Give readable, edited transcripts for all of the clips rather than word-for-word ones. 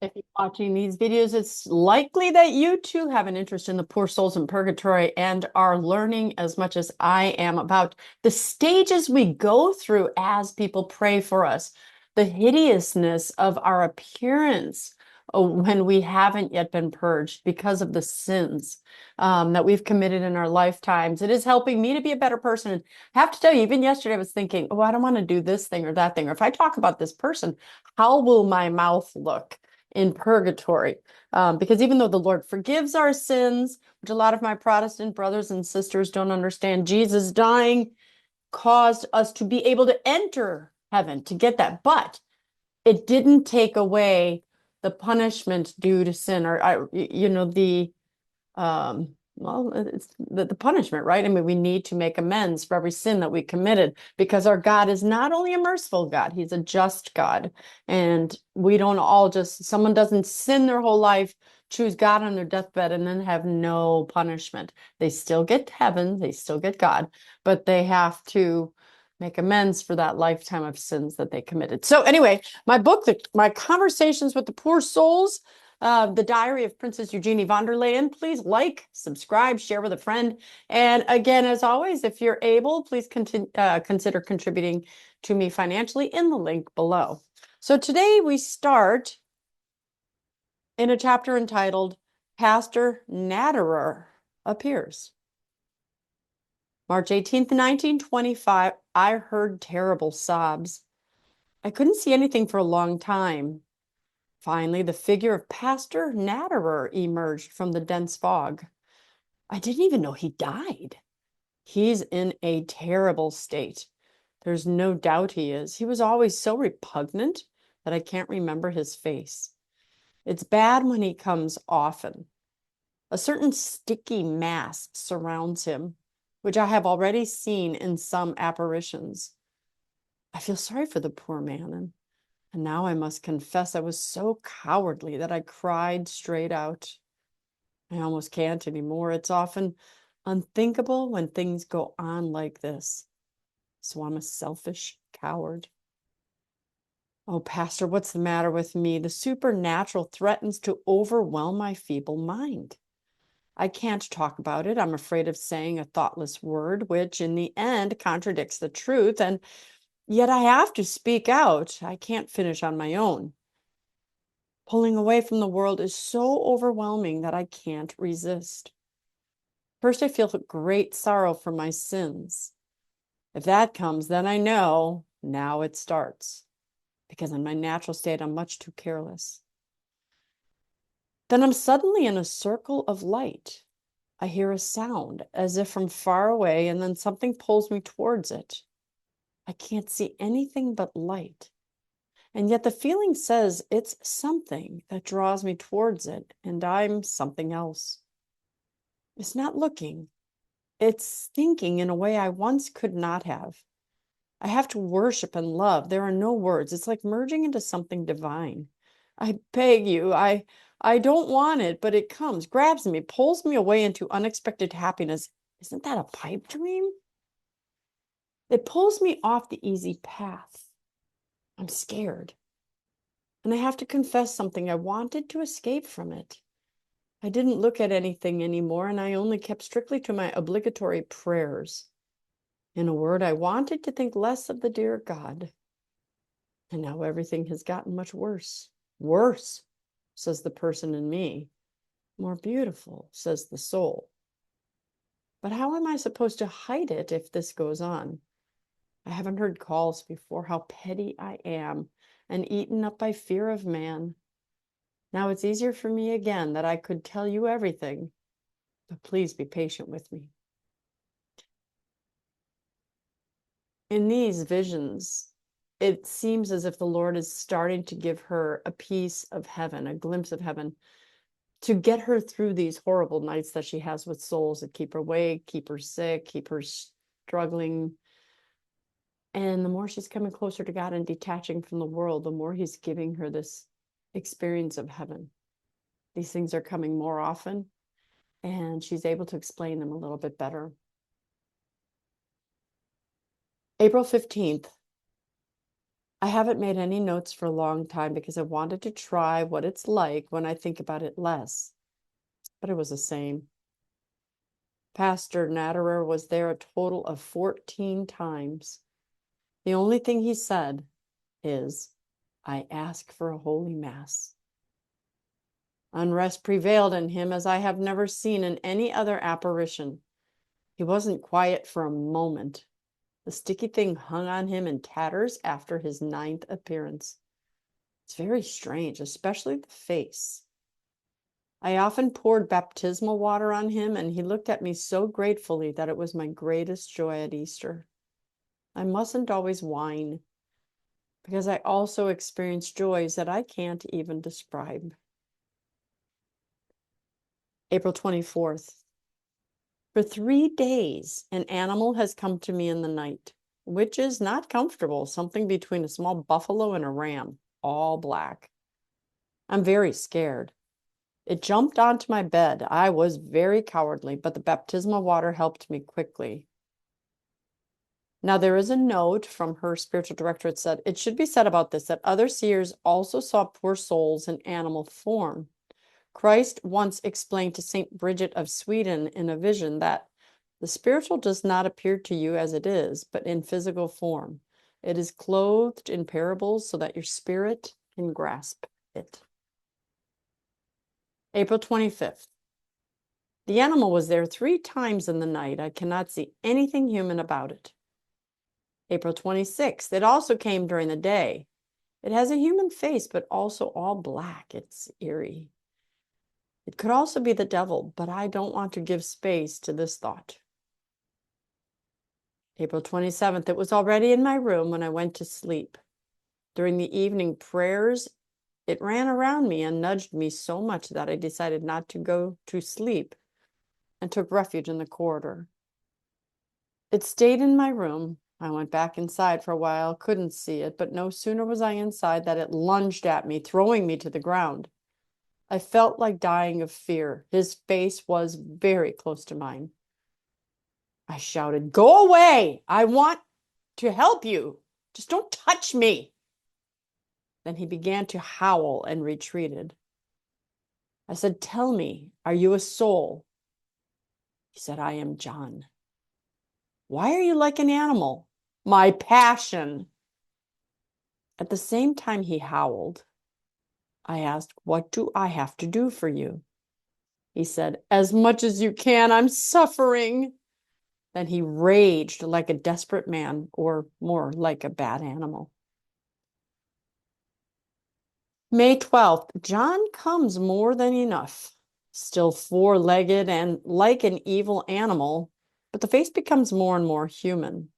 If you're watching these videos, it's likely that you too have an interest in the poor souls in purgatory and are learning as much as I am about the stages we go through as people pray for us, the hideousness of our appearance when we haven't yet been purged because of the sins that we've committed in our lifetimes. It is helping me to be a better person. And I have to tell you, even yesterday, I was thinking, oh, I don't want to do this thing or that thing. Or if I talk about this person, how will my mouth look in purgatory? Because even though the Lord forgives our sins, which a lot of my Protestant brothers and sisters don't understand, Jesus dying caused us to be able to enter heaven to get that. But it didn't take away the punishment due to sin, or well, it's the punishment, right? I mean, we need to make amends for every sin that we committed because our God is not only a merciful God, he's a just God. And we don't all just, someone doesn't sin their whole life, choose God on their deathbed, and then have no punishment. They still get heaven, they still get God, but they have to make amends for that lifetime of sins that they committed. So anyway, my book, my conversations with the poor souls, the Diary of Princess Eugenie von der Leyen. Please like, subscribe, share with a friend. And again, as always, if you're able, please consider contributing to me financially in the link below. So today we start in a chapter entitled Pastor Natterer Appears. March 18th, 1925, I heard terrible sobs. I couldn't see anything for a long time. Finally, the figure of Pastor Natterer emerged from the dense fog. I didn't even know he died. He's in a terrible state. There's no doubt he is. He was always so repugnant that I can't remember his face. It's bad when he comes often. A certain sticky mass surrounds him, which I have already seen in some apparitions. I feel sorry for the poor man, and now I must confess I was so cowardly that I cried straight out. I almost can't anymore. It's often unthinkable when things go on like this. So I'm a selfish coward. Oh, Pastor, what's the matter with me? The supernatural threatens to overwhelm my feeble mind. I can't talk about it. I'm afraid of saying a thoughtless word, which in the end contradicts the truth, and yet I have to speak out. I can't finish on my own. Pulling away from the world is so overwhelming that I can't resist. First, I feel great sorrow for my sins. If that comes, then I know now it starts, because in my natural state, I'm much too careless. Then I'm suddenly in a circle of light. I hear a sound as if from far away, and then something pulls me towards it. I can't see anything but light. And yet the feeling says it's something that draws me towards it, and I'm something else. It's not looking. It's thinking in a way I once could not have. I have to worship and love. There are no words. It's like merging into something divine. I beg you, I don't want it, but it comes, grabs me, pulls me away into unexpected happiness. Isn't that a pipe dream? It pulls me off the easy path. I'm scared. And I have to confess something. I wanted to escape from it. I didn't look at anything anymore, and I only kept strictly to my obligatory prayers. In a word, I wanted to think less of the dear God. And now everything has gotten much worse. Worse, says the person in me. More beautiful, says the soul. But how am I supposed to hide it if this goes on? I haven't heard calls before how petty I am and eaten up by fear of man. Now it's easier for me again that I could tell you everything, but please be patient with me. In these visions, it seems as if the Lord is starting to give her a piece of heaven, a glimpse of heaven, to get her through these horrible nights that she has with souls that keep her awake, keep her sick, keep her struggling. And the more she's coming closer to God and detaching from the world, the more he's giving her this experience of heaven. These things are coming more often, and she's able to explain them a little bit better. April 15th. I haven't made any notes for a long time because I wanted to try what it's like when I think about it less. But it was the same. Pastor Natterer was there a total of 14 times. The only thing he said is, I ask for a holy mass. Unrest prevailed in him as I have never seen in any other apparition. He wasn't quiet for a moment. The sticky thing hung on him in tatters after his 9th appearance. It's very strange, especially the face. I often poured baptismal water on him, and he looked at me so gratefully that it was my greatest joy at Easter. I mustn't always whine, because I also experience joys that I can't even describe. April 24th. For 3 days, an animal has come to me in the night, which is not comfortable, something between a small buffalo and a ram, all black. I'm very scared. It jumped onto my bed. I was very cowardly, but the baptismal water helped me quickly. Now, there is a note from her spiritual director. It said, it should be said about this that other seers also saw poor souls in animal form. Christ once explained to Saint Bridget of Sweden in a vision that the spiritual does not appear to you as it is, but in physical form. It is clothed in parables so that your spirit can grasp it. April 25th. The animal was there 3 times in the night. I cannot see anything human about it. April 26th. It also came during the day. It has a human face, but also all black. It's eerie. It could also be the devil, but I don't want to give space to this thought. April 27th. It was already in my room when I went to sleep. During the evening prayers, it ran around me and nudged me so much that I decided not to go to sleep and took refuge in the corridor. It stayed in my room. I went back inside for a while, couldn't see it, but no sooner was I inside that it lunged at me, throwing me to the ground. I felt like dying of fear. His face was very close to mine. I shouted, "Go away! I want to help you. Just don't touch me." Then he began to howl and retreated. I said, "Tell me, are you a soul?" He said, "I am John." "Why are you like an animal?" "My passion." At the same time he howled, I asked, "What do I have to do for you?" He said, "As much as you can. I'm suffering." Then he raged like a desperate man, or more like a bad animal. May 12th. John comes more than enough. Still 4-legged and like an evil animal, but the face becomes more and more human.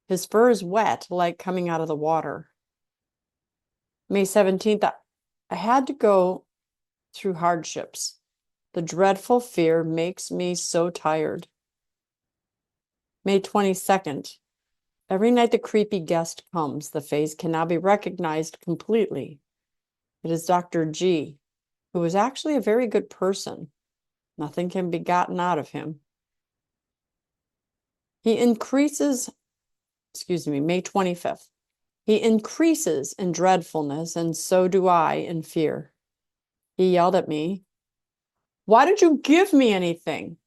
His fur is wet, like coming out of the water. May 17th. I had to go through hardships. The dreadful fear makes me so tired. May 22nd. Every night the creepy guest comes. The face can now be recognized completely. It is Dr. G, who is actually a very good person. Nothing can be gotten out of him. He increases, May 25th. He increases in dreadfulness, and so do I in fear. He yelled at me, "Why don't you give me anything?"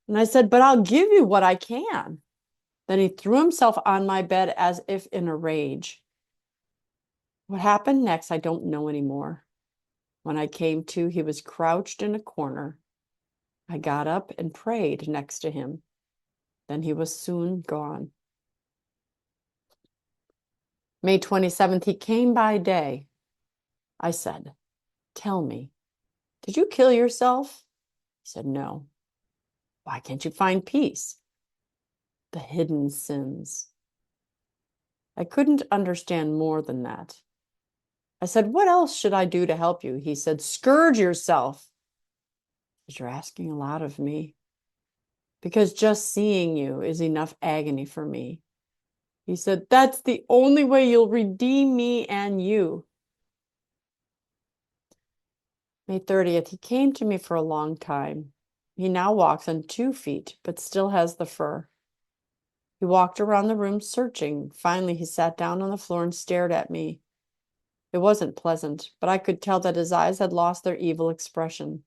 And I said, "But I'll give you what I can." Then he threw himself on my bed as if in a rage. What happened next, I don't know anymore. When I came to, he was crouched in a corner. I got up and prayed next to him. Then he was soon gone. May 27th, he came by day. I said, "Tell me, did you kill yourself?" He said, "No." "Why can't you find peace?" "The hidden sins." I couldn't understand more than that. I said, "What else should I do to help you?" He said, "Scourge yourself." "But you're asking a lot of me." "Because just seeing you is enough agony for me." He said, "That's the only way you'll redeem me and you." May 30th, he came to me for a long time. He now walks on 2 feet, but still has the fur. He walked around the room searching. Finally, he sat down on the floor and stared at me. It wasn't pleasant, but I could tell that his eyes had lost their evil expression.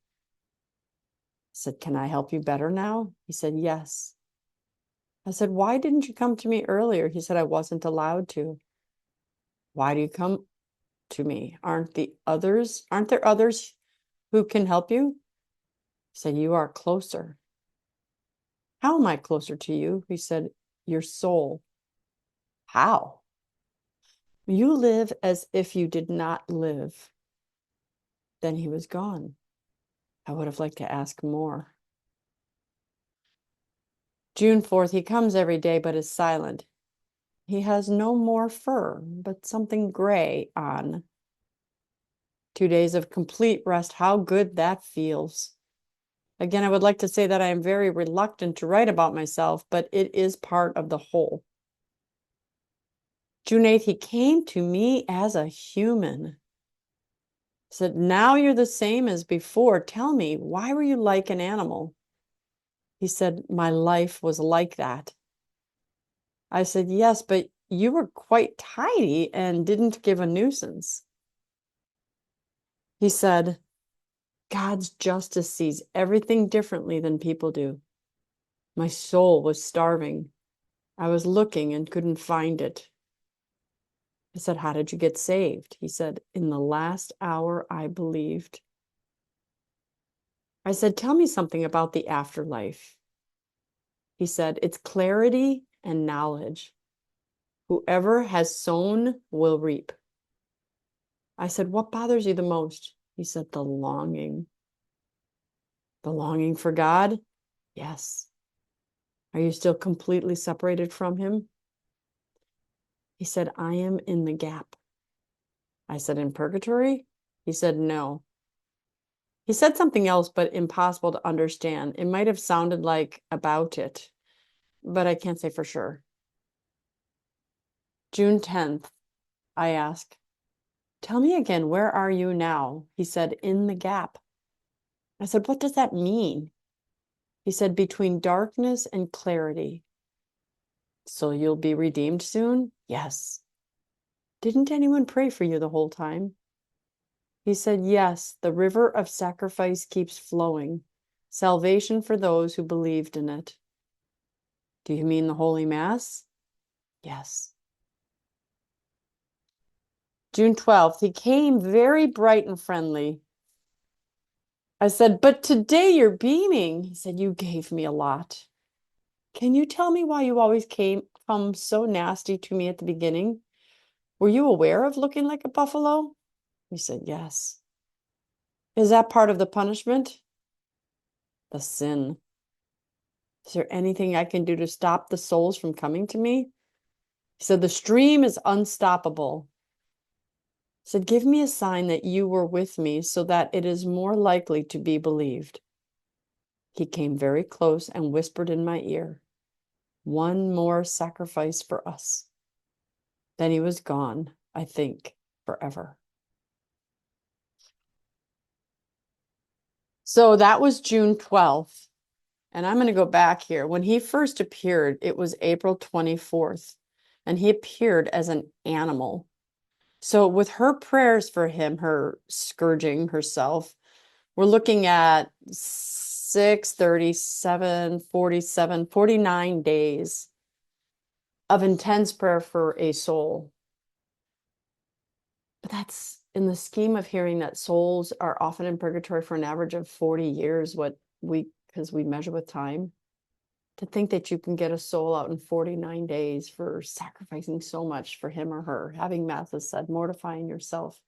I said, "Can I help you better now?" He said, "Yes." I said, "Why didn't you come to me earlier?" He said, "I wasn't allowed to." "Why do you come to me? Aren't there others who can help you?" He said, "You are closer." "How am I closer to you?" He said, "Your soul." "How?" "You live as if you did not live." Then he was gone. I would have liked to ask more. June 4th, he comes every day but is silent. He has no more fur, but something gray on. 2 days of complete rest. How good that feels. Again, I would like to say that I am very reluctant to write about myself, but it is part of the whole. June 8th, he came to me as a human. Said, "Now you're the same as before. Tell me, why were you like an animal?" He said, "My life was like that." I said, "Yes, but you were quite tidy and didn't give a nuisance." He said, "God's justice sees everything differently than people do. My soul was starving. I was looking and couldn't find it." I said, "How did you get saved?" He said, "In the last hour, I believed." I said, "Tell me something about the afterlife." He said, "It's clarity and knowledge. Whoever has sown will reap." I said, "What bothers you the most?" He said, "The longing." "The longing for God?" "Yes." "Are you still completely separated from him?" He said, "I am in the gap." I said, "In purgatory?" He said, "No." He said something else, but impossible to understand. It might have sounded like "about it," but I can't say for sure. June 10th, I asked, "Tell me again, where are you now?" He said, "In the gap." I said, "What does that mean?" He said, "Between darkness and clarity." "So you'll be redeemed soon?" "Yes." "Didn't anyone pray for you the whole time?" He said, "Yes, the river of sacrifice keeps flowing. Salvation for those who believed in it." "Do you mean the Holy Mass?" "Yes." June 12th, he came very bright and friendly. I said, "But today you're beaming." He said, "You gave me a lot." "Can you tell me why you always come so nasty to me at the beginning? Were you aware of looking like a buffalo?" He said, "Yes." "Is that part of the punishment?" "The sin." "Is there anything I can do to stop the souls from coming to me?" He said, "The stream is unstoppable." I said, "Give me a sign that you were with me so that it is more likely to be believed." He came very close and whispered in my ear, "One more sacrifice for us." Then he was gone, I think, forever. So that was June 12th. And I'm going to go back here. When he first appeared, it was April 24th, and he appeared as an animal. So with her prayers for him, her scourging herself, we're looking at 637, 47, 49 days of intense prayer for a soul. But that's in the scheme of hearing that souls are often in purgatory for an average of 40 years, because we measure with time. To think that you can get a soul out in 49 days for sacrificing so much for him or her, having Mass said, mortifying yourself.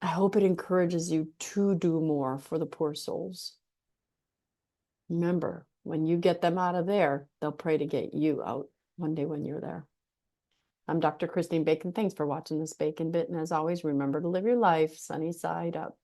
I hope it encourages you to do more for the poor souls. Remember, when you get them out of there, they'll pray to get you out one day when you're there. I'm Dr. Christine Bacon. Thanks for watching this Bacon Bit. And as always, remember to live your life sunny side up.